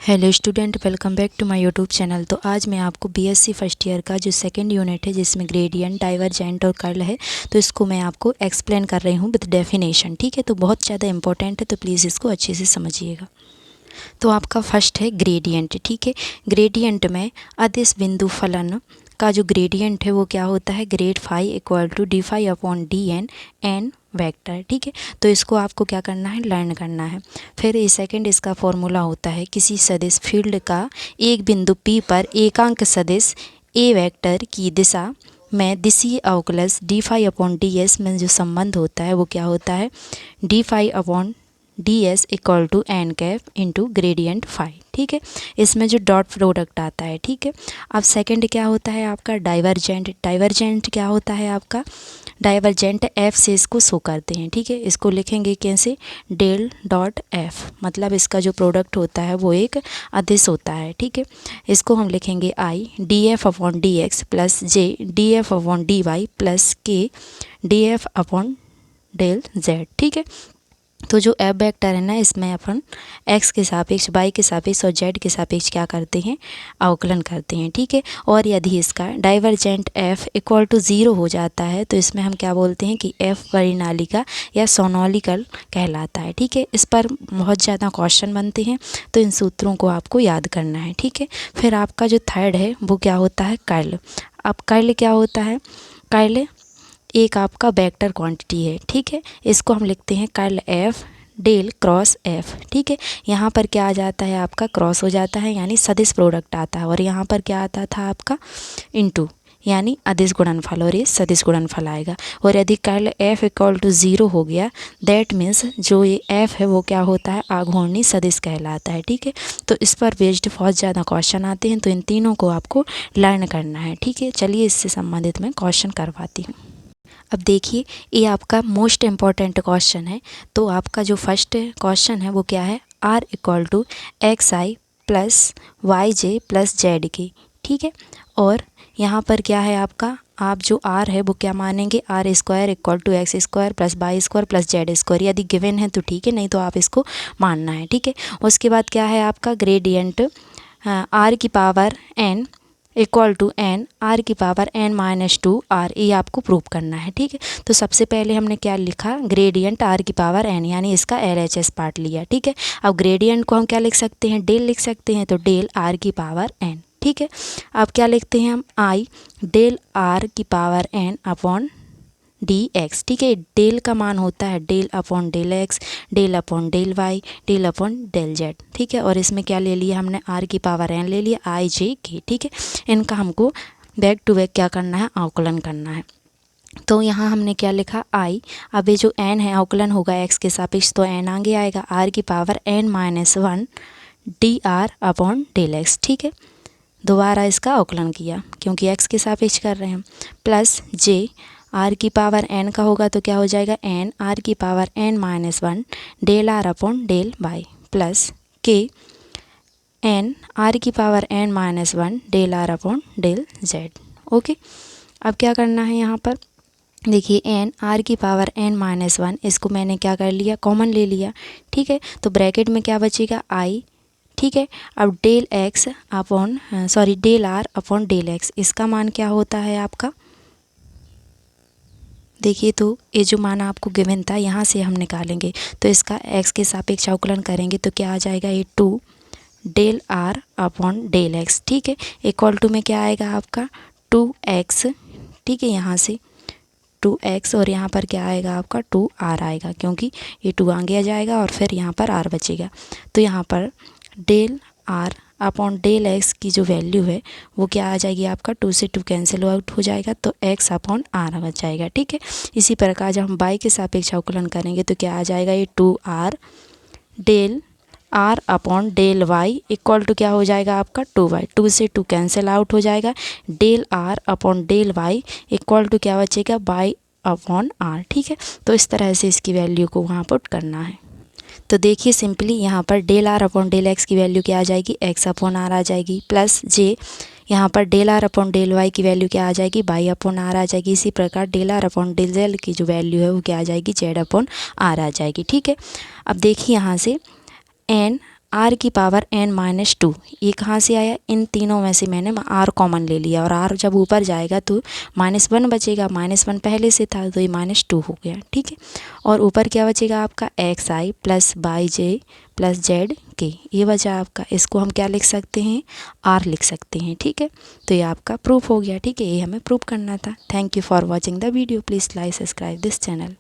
Hello student, welcome back to my YouTube channel. तो आज मैं आपको बीएससी फर्स्ट ईयर का जो सेकंड यूनिट है जिसमें ग्रेडियंट, डाइवर्जेंट और कर्ल है, तो इसको मैं आपको एक्सप्लेन कर रही हूँ विद डेफिनेशन। ठीक है, तो बहुत ज़्यादा इंपॉर्टेंट है, तो प्लीज़ इसको अच्छे से समझिएगा। तो आपका फर्स्ट है ग्रेडियंट। ठीक है, ग्रेडियंट में अदिश बिंदु फलन का जो ग्रेडियंट है वो क्या होता है, grad phi equal to d phi upon d n vector. ठीक है, तो इसको आपको क्या करना है, लर्न करना है। फिर ये सेकंड इसका फॉर्मूला होता है, किसी सदिश फील्ड का एक बिंदु P पर एकांक सदिश ए वेक्टर की दिशा में दिशीय अवकलज d phi upon d s में जो संबंध होता है वो क्या होता है, d phi upon d s equal to n cap into gradient phi. ठीक है, इसमें जो डॉट प्रोडक्ट आता है। ठीक है, अब सेकंड क्या होता है आपका, डाइवर्जेंट। डाइवर्जेंट क्या होता है आपका, डाइवर्जेंट एफ से इसको शो करते हैं। ठीक है, इसको लिखेंगे कैसे, डेल डॉट एफ, मतलब इसका जो प्रोडक्ट होता है वो एक अदिश होता है। ठीक है, इसको हम लिखेंगे I D F upon D X plus J D F upon D Y plus K D F upon del Z. ठीक है, तो जो एफ वेक्टर है ना, इसमें अपन एक्स के सापेक्ष, वाई के सापेक्ष और जेड के सापेक्ष क्या करते हैं, अवकलन करते हैं। ठीक है, और यदि इसका डाइवर्जेंट एफ इक्वल टू 0 हो जाता है तो इसमें हम क्या बोलते हैं कि एफ परिनालिका या सोनोलिकल कहलाता है। ठीक है, इस पर बहुत ज़्यादा क्वेश्चन बनते हैं, तो इन सूत्रों को आपको याद करना है। ठीक है, फिर आपका जो थर्ड है वो क्या होता है, कर्ल। अब कर्ल क्या होता है, कर्ल एक आपका वेक्टर क्वांटिटी है। ठीक है, इसको हम लिखते हैं curl F del cross F. ठीक है, यहाँ पर क्या आ जाता है आपका, क्रॉस हो जाता है यानी सदिश प्रोडक्ट आता है, और यहाँ पर क्या आता था आपका, इनटू यानी अदिश गुणनफल, और ये सदिश गुणनफल आएगा। और यदि कर्ल एफ इक्वल टू 0 हो गया, दैट मीन्स जो ये एफ है वो क्या होता है, आघूर्णी सदिश कहलाता है। ठीक है, तो इस पर बेस्ड बहुत ज़्यादा क्वेश्चन आते हैं, तो इन तीनों को आपको लर्न करना है। ठीक है, चलिए इससे संबंधित मैं क्वेश्चन करवाती हूँ। अब देखिए, ये आपका मोस्ट इम्पॉर्टेंट क्वेश्चन है। तो आपका जो फर्स्ट क्वेश्चन है वो क्या है, r equal to x i plus y j plus z k. ठीक है, और यहाँ पर क्या है आपका, आप जो आर है वो क्या मानेंगे, r square equal to x square plus y square plus z square. यदि गिवन है तो ठीक है, नहीं तो आप इसको मानना है। ठीक है, उसके बाद क्या है आपका ग्रेडियंट आर की power n equal to n r की पावर एन माइनस 2 आर, ये आपको प्रूव करना है। ठीक है, तो सबसे पहले हमने क्या लिखा, ग्रेडियंट आर की पावर एन, यानी इसका LHS पार्ट लिया। ठीक है, अब ग्रेडियंट को हम क्या लिख सकते हैं, डेल लिख सकते हैं, तो डेल आर की पावर एन। ठीक है, अब क्या लिखते हैं हम, आई डेल आर की power n upon D x. ठीक है, डेल का मान होता है del upon del x, del upon del y, del upon del Z. ठीक है, और इसमें क्या ले लिया हमने, आर की पावर एन ले लिया, आई जे के। ठीक है, इनका हमको बैक टू बैक क्या करना है, अवकलन करना है। तो यहाँ हमने क्या लिखा, आई, अब ये जो एन है अवकलन होगा एक्स के सापेक्ष, तो एन आगे आएगा, आर की power n minus 1 d r upon del x. ठीक है, दोबारा इसका अवकलन किया क्योंकि एक्स के सापेक्ष कर रहे हैं, प्लस जे आर की पावर एन का होगा तो क्या हो जाएगा, एन आर की power n minus 1 del r upon del y plus k n r की power n minus 1 del r upon del z. Okay, अब क्या करना है यहाँ पर, देखिए एन आर की पावर एन माइनस 1, इसको मैंने क्या कर लिया, कॉमन ले लिया। ठीक है, तो ब्रैकेट में क्या बचेगा, आई। ठीक है, अब del x upon del r upon del x, इसका मान क्या होता है आपका, देखिए, तो ये जो मान आपको गिवन था यहाँ से हम निकालेंगे, तो इसका एक्स के सापेक्ष अवकलन करेंगे तो क्या आ जाएगा, ये 2 del r upon del x. ठीक है, इक्वल टू में क्या आएगा आपका 2x। ठीक है, यहाँ से 2x और यहाँ पर क्या आएगा आपका 2r आएगा, क्योंकि ये 2 आगे आ जाएगा और फिर यहाँ पर r बचेगा। तो यहाँ पर del r upon del x की जो वैल्यू है वो क्या आ जाएगी आपका, 2 से 2 कैंसिल आउट हो जाएगा, तो x अपॉन आर बच जाएगा। ठीक है, इसी प्रकार जब हम y के सापेक्ष अवकलन करेंगे तो क्या आ जाएगा, ये 2r del r upon del y equal to क्या हो जाएगा आपका 2y, 2 से 2 कैंसिल आउट हो जाएगा, del r upon del y equal to क्या बचेगा, y अपॉन आर। ठीक है, तो इस तरह से इसकी वैल्यू को वहाँ पुट करना है। तो देखिए सिंपली यहाँ पर del r upon del x की वैल्यू क्या आ जाएगी, एक्स अपॉन आर आ जाएगी, प्लस जे यहाँ पर del r upon del y की वैल्यू क्या आ जाएगी, वाई अपॉन आर आ जाएगी। इसी प्रकार del r upon del z की जो वैल्यू है वो क्या आ जाएगी, जेड अपॉन आर आ जाएगी। ठीक है, अब देखिए यहाँ से एन आर की पावर n-2 ये कहाँ से आया, इन तीनों में से मैंने r कॉमन ले लिया और r जब ऊपर जाएगा तो -1 बचेगा, -1 पहले से था तो ये -2 हो गया, ठीक है। और ऊपर क्या बचेगा आपका xi plus yj plus zk, ये बचा आपका। इसको हम क्या लिख सकते हैं, r लिख सकते हैं, ठीक है। तो ये आपका प्रूफ हो गया, ठीक है। ये हमें प्रूफ करना था। Thank you for watching the video. Please like subscribe this channel.